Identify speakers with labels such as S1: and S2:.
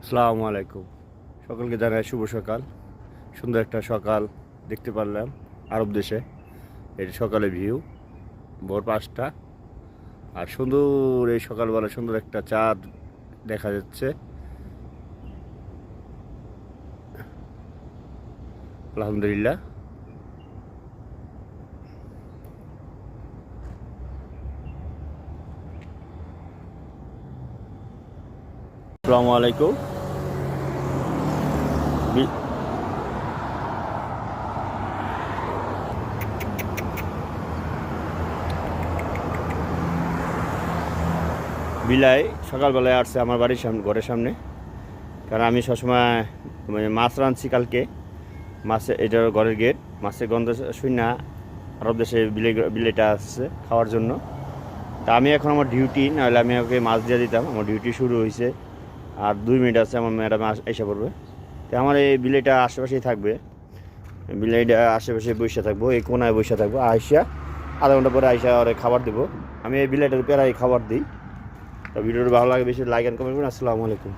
S1: আসসালামু আলাইকুম। সকলকে জানাই শুভ সকাল। সুন্দর একটা সকাল দেখতে পারলাম আরব দেশে। এটি সকালে ভিউ, ভোর ৫টা। আর সুন্দর এই সকালবেলা সুন্দর একটা চাঁদ দেখা যাচ্ছে। আলহামদুলিল্লাহ। আসসালামু আলাইকুম। বি- বিলাই সকালবেলায় আসছে আমার বাড়ির সামনে, ঘরের সামনে। কারণ আমি সবসময় মানে মাছ রাঁধছি কালকে। এটার ঘরের গেট, মাছের গন্ধ শুই না। আরব দেশে বিলেটা আসছে খাওয়ার জন্য। তা আমি এখন আমার ডিউটি, নাহলে আমি ওকে মাছ দিয়ে দিতাম। আমার ডিউটি শুরু হয়েছে, আর 2 মিনিট আছে আমার ম্যাডাম এসে পড়বে। তো আমার এই বিলেটা আশেপাশেই থাকবে, বিলেটা আশেপাশে বসে থাকবো, এই কোনায় বসে থাকবো। আইসা আধা ঘন্টা পরে আইসা ওরে খাবার দেবো। আমি এই বিলেটার প্রায় খাবার দিই। তো ভিডিওটা ভালো লাগে বেশি লাইক অ্যান্ড কমেন্ট করুন। আসসালামু আলাইকুম।